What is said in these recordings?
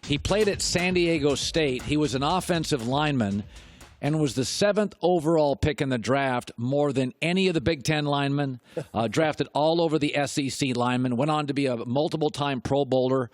He played at San Diego State. He was an offensive lineman and was the 7th overall pick in the draft, more than any of the Big Ten linemen, drafted all over the SEC linemen, went on to be a multiple-time Pro Bowler,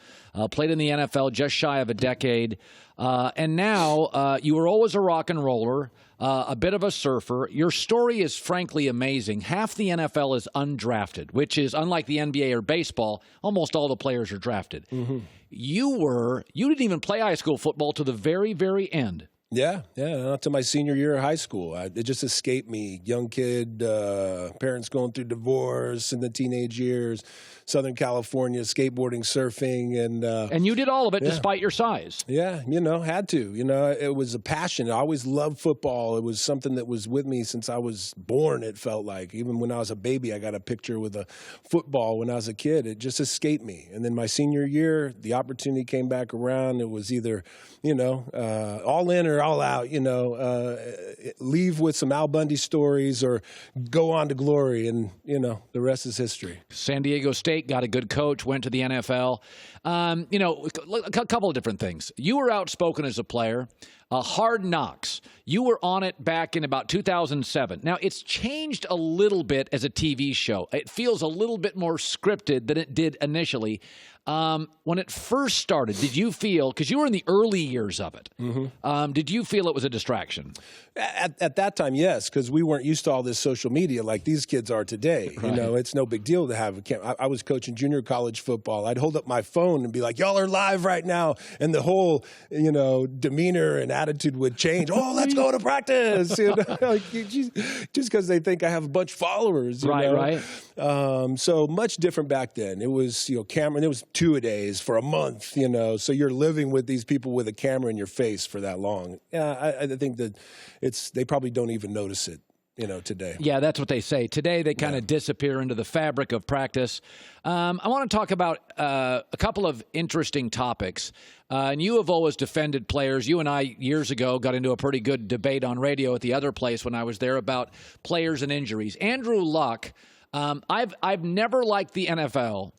played in the NFL just shy of a decade. And now you were always a rock and roller, a bit of a surfer. Your story is frankly amazing. Half the NFL is undrafted, which is unlike the NBA or baseball. Almost all the players are drafted. Mm-hmm. You didn't even play high school football to the very, very end. Yeah, not to my senior year of high school. It just escaped me. Young kid, parents going through divorce in the teenage years, Southern California, skateboarding, surfing. And you did all of it despite your size. Yeah, had to. It was a passion. I always loved football. It was something that was with me since I was born, it felt like. Even when I was a baby, I got a picture with a football when I was a kid. It just escaped me. And then my senior year, the opportunity came back around. It was either, all in or all out, leave with some Al Bundy stories or go on to glory. And, the rest is history. San Diego State got a good coach, went to the NFL. A couple of different things. You were outspoken as a player. Hard Knocks. You were on it back in about 2007. Now, it's changed a little bit as a TV show. It feels a little bit more scripted than it did initially. When it first started, did you feel, because you were in the early years of it, did you feel it was a distraction? At that time, yes, because we weren't used to all this social media like these kids are today. Right. It's no big deal to have a camera. I was coaching junior college football. I'd hold up my phone and be like, y'all are live right now. And the whole, demeanor and attitude would change. Oh, let's go to practice. Just because they think I have a bunch of followers. Right. So much different back then. It was, camera. It was 2-a-days for a month, so you're living with these people with a camera in your face for that long. Yeah, I think that they probably don't even notice it, today. Yeah, that's what they say. Today, they kind of disappear into the fabric of practice. I want to talk about a couple of interesting topics. And you have always defended players. You and I, years ago, got into a pretty good debate on radio at the other place when I was there about players and injuries. Andrew Luck, I've never liked the NFL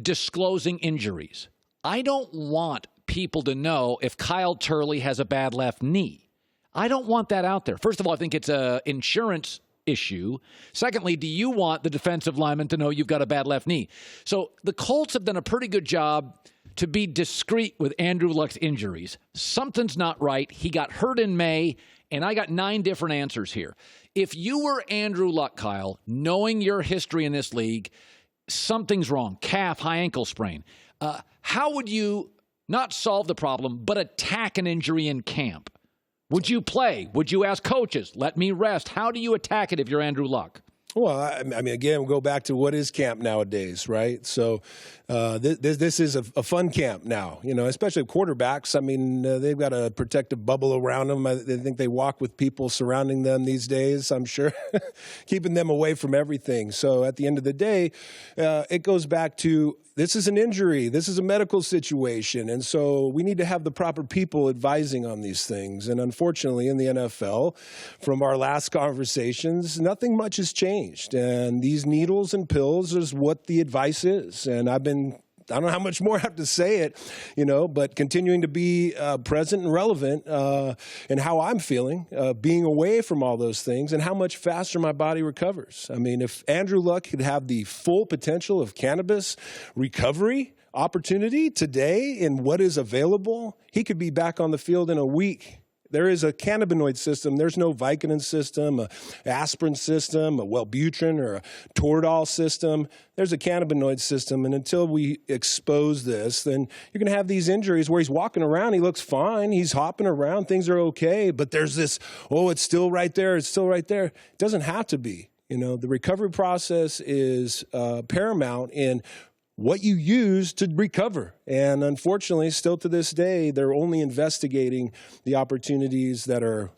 disclosing injuries. I don't want people to know if Kyle Turley has a bad left knee. I don't want that out there. First of all, I think it's an insurance issue. Secondly, do you want the defensive lineman to know you've got a bad left knee? So the Colts have done a pretty good job to be discreet with Andrew Luck's injuries. Something's not right. He got hurt in May, and I got 9 different answers here. If you were Andrew Luck, Kyle, knowing your history in this league, something's wrong. Calf, high ankle sprain. How would you not solve the problem, but attack an injury in camp? Would you play? Would you ask coaches, let me rest? How do you attack it if you're Andrew Luck? Well, I mean, again, we'll go back to what is camp nowadays, right? So this is a fun camp now, especially quarterbacks. I mean, they've got a protective bubble around them. I think they walk with people surrounding them these days, I'm sure, keeping them away from everything. So at the end of the day, it goes back to this is an injury. This is a medical situation. And so we need to have the proper people advising on these things. And unfortunately, in the NFL, from our last conversations, nothing much has changed. And these needles and pills is what the advice is. And I don't know how much more I have to say it, but continuing to be present and relevant in how I'm feeling, being away from all those things, and how much faster my body recovers. I mean, if Andrew Luck could have the full potential of cannabis recovery opportunity today in what is available, he could be back on the field in a week. There is a cannabinoid system. There's no Vicodin system, a aspirin system, a Wellbutrin or a Toradol system. There's a cannabinoid system, and until we expose this, then you're going to have these injuries where he's walking around, he looks fine, he's hopping around, things are okay, but there's this, it's still right there, it's still right there. It doesn't have to be. The recovery process is paramount in what you use to recover. And unfortunately, still to this day, they're only investigating the opportunities that are,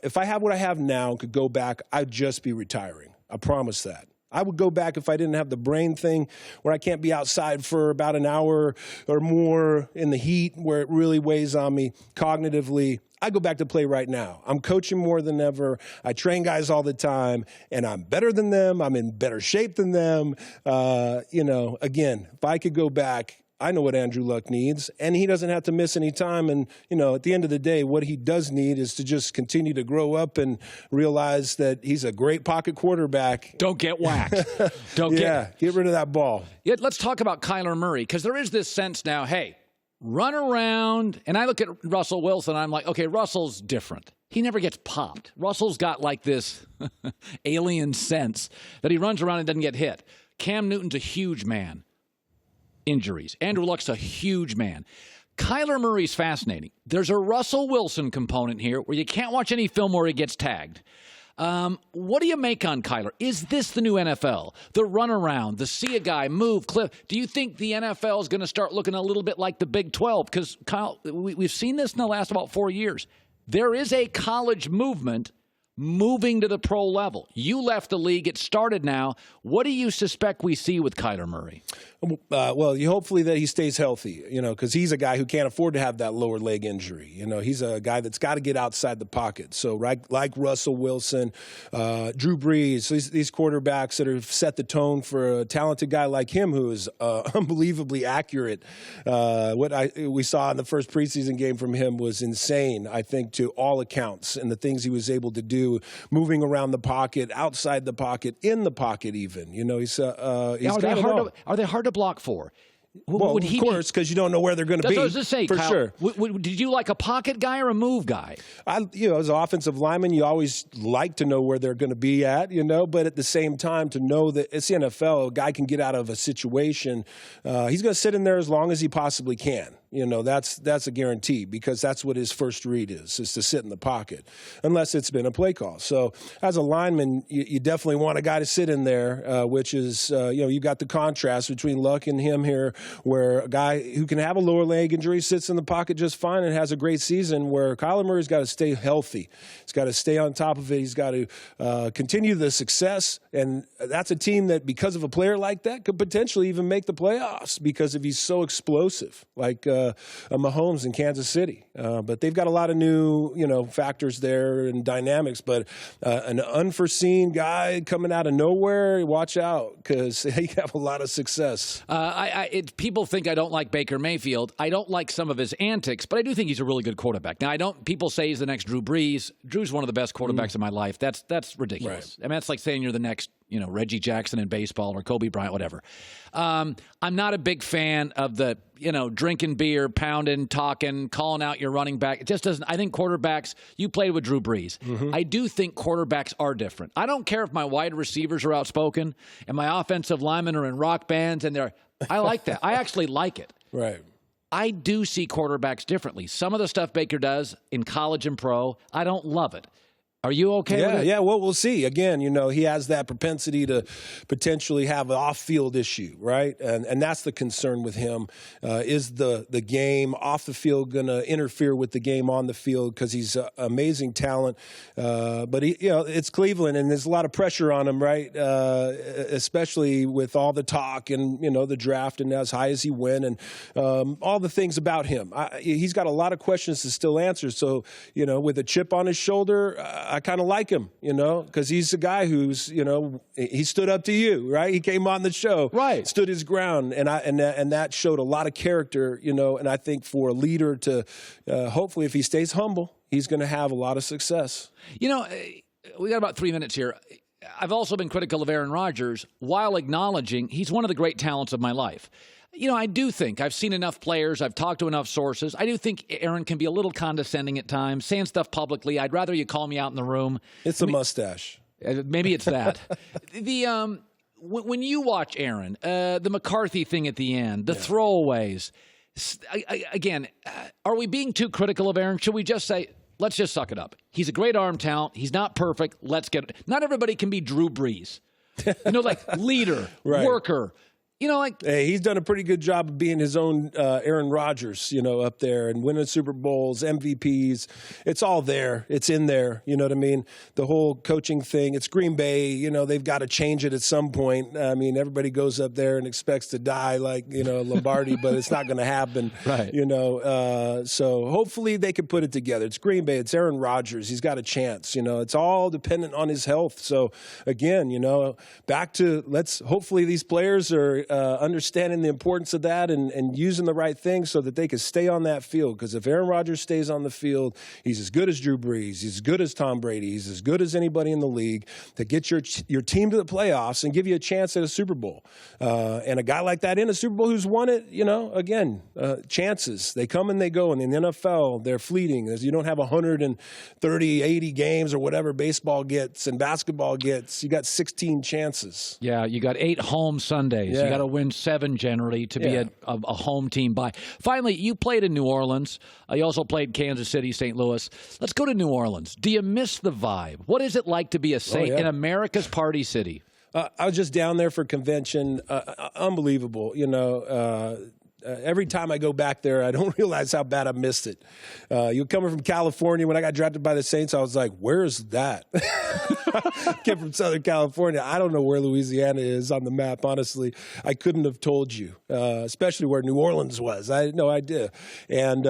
if I have what I have now and could go back, I'd just be retiring. I promise that. I would go back if I didn't have the brain thing where I can't be outside for about an hour or more in the heat where it really weighs on me cognitively. I go back to play right now. I'm coaching more than ever. I train guys all the time, and I'm better than them. I'm in better shape than them. Again, if I could go back, I know what Andrew Luck needs, and he doesn't have to miss any time. And, at the end of the day, what he does need is to just continue to grow up and realize that he's a great pocket quarterback. Don't get whacked. Get rid of that ball. Yeah, let's talk about Kyler Murray, because there is this sense now, hey, run around. And I look at Russell Wilson, I'm like, okay, Russell's different. He never gets popped. Russell's got like this alien sense that he runs around and doesn't get hit. Cam Newton's a huge man. Injuries. Andrew Luck's a huge man. Kyler Murray's fascinating. There's a Russell Wilson component here where you can't watch any film where he gets tagged. What do you make on Kyler? Is this the new NFL? The runaround, the see a guy move, clip. Do you think the NFL is going to start looking a little bit like the Big 12? Because, Kyle, we've seen this in the last about 4 years. There is a college movement moving to the pro level. You left the league. It started now. What do you suspect we see with Kyler Murray? Well, hopefully that he stays healthy, because he's a guy who can't afford to have that lower leg injury. He's a guy that's got to get outside the pocket. So like Russell Wilson, Drew Brees, these quarterbacks that have set the tone for a talented guy like him who is unbelievably accurate. What we saw in the first preseason game from him was insane, I think, to all accounts, and the things he was able to do, moving around the pocket, outside the pocket, in the pocket even. He's got it all. Are they hard to block for? Well, of course, because you don't know where they're going to be. That's what I was going to say, for Kyle. Sure. Did you like a pocket guy or a move guy? As an offensive lineman, you always like to know where they're going to be at, but at the same time, to know that it's the NFL, a guy can get out of a situation. He's going to sit in there as long as he possibly can. That's a guarantee, because that's what his first read is to sit in the pocket, unless it's been a play call. So as a lineman, you definitely want a guy to sit in there, which is, you've got the contrast between Luck and him here, where a guy who can have a lower leg injury sits in the pocket just fine and has a great season, where Kyler Murray's got to stay healthy. He's got to stay on top of it. He's got to continue the success. And that's a team that, because of a player like that, could potentially even make the playoffs, because if he's so explosive, like Mahomes in Kansas City. But they've got a lot of new, factors there and dynamics. But an unforeseen guy coming out of nowhere, watch out, because he have a lot of success. People think I don't like Baker Mayfield. I don't like some of his antics, but I do think he's a really good quarterback. Now, people say he's the next Drew Brees. Drew's one of the best quarterbacks in my life. That's ridiculous. Right. I mean, that's like saying you're the next, Reggie Jackson in baseball or Kobe Bryant, whatever. I'm not a big fan of the, drinking beer, pounding, talking, calling out your running back. It just doesn't. I think quarterbacks, you played with Drew Brees. Mm-hmm. I do think quarterbacks are different. I don't care if my wide receivers are outspoken and my offensive linemen are in rock bands and I like that. I actually like it. Right. I do see quarterbacks differently. Some of the stuff Baker does in college and pro, I don't love it. Are you okay with it? Yeah, well, we'll see. Again, he has that propensity to potentially have an off-field issue, right? And that's the concern with him. Is the game off the field going to interfere with the game on the field? Because he's an amazing talent. But, it's Cleveland, and there's a lot of pressure on him, right? Especially with all the talk and, the draft and as high as he went and all the things about him. He's got a lot of questions to still answer. So, with a chip on his shoulder, I kind of like him, because he's a guy who's, he stood up to you, right? He came on the show, right? Stood his ground, and that showed a lot of character, and I think for a leader to, hopefully, if he stays humble, he's going to have a lot of success. We got about 3 minutes here. I've also been critical of Aaron Rodgers while acknowledging he's one of the great talents of my life. I do think I've seen enough players. I've talked to enough sources. I do think Aaron can be a little condescending at times, saying stuff publicly. I'd rather you call me out in the room. It's a mustache. Maybe it's that. When you watch Aaron, the McCarthy thing at the end, the throwaways, again, are we being too critical of Aaron? Should we just say, let's just suck it up? He's a great arm talent. He's not perfect. Let's get it. Not everybody can be Drew Brees. Like leader, right. Worker. Hey, he's done a pretty good job of being his own Aaron Rodgers, up there and winning Super Bowls, MVPs. It's all there. It's in there. You know what I mean? The whole coaching thing. It's Green Bay. They've got to change it at some point. I mean, everybody goes up there and expects to die like, Lombardi, but it's not going to happen. Right. So hopefully they can put it together. It's Green Bay. It's Aaron Rodgers. He's got a chance. It's all dependent on his health. So, again, back to hopefully these players are understanding the importance of that and using the right things so that they can stay on that field. Because if Aaron Rodgers stays on the field, he's as good as Drew Brees. He's as good as Tom Brady. He's as good as anybody in the league to get your team to the playoffs and give you a chance at a Super Bowl. And a guy like that in a Super Bowl who's won it, again, chances. They come and they go. And in the NFL, they're fleeting. As you don't have 130, 80 games or whatever baseball gets and basketball gets. You got 16 chances. Yeah, you got 8 home Sundays. Yeah. You got to win 7 generally to be a home team bye. Finally, you played in New Orleans. You also played Kansas City, St. Louis. Let's go to New Orleans. Do you miss the vibe? What is it like to be a Saint in America's Party City? I was just down there for convention. Unbelievable. Every time I go back there, I don't realize how bad I missed it. You're coming from California. When I got drafted by the Saints, I was like, where's that? Came from Southern California. I don't know where Louisiana is on the map, honestly. I couldn't have told you, especially where New Orleans was. I had no idea. And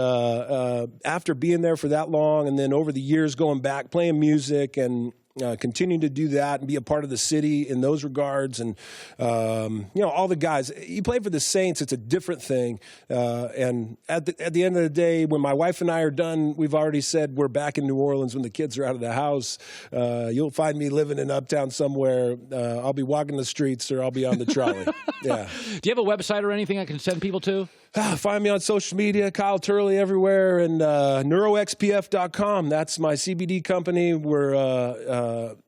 after being there for that long and then over the years going back, playing music and continuing to do that and be a part of the city in those regards. And, all the guys, you play for the Saints, it's a different thing. And at the end of the day, when my wife and I are done, we've already said we're back in New Orleans when the kids are out of the house. You'll find me living in Uptown somewhere. I'll be walking the streets or I'll be on the trolley. Yeah. Do you have a website or anything I can send people to? Find me on social media, Kyle Turley everywhere, and neuroxpf.com. That's my CBD company. We're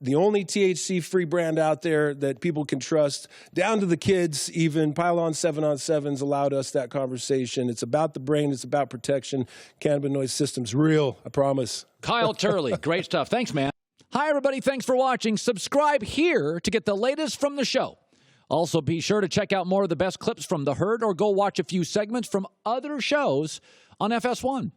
the only THC-free brand out there that people can trust, down to the kids even. Pylon 7-on-7's allowed us that conversation. It's about the brain. It's about protection. Cannabinoid system's real, I promise. Kyle Turley, great stuff. Thanks, man. Hi, everybody. Thanks for watching. Subscribe here to get the latest from the show. Also, be sure to check out more of the best clips from The Herd or go watch a few segments from other shows on FS1.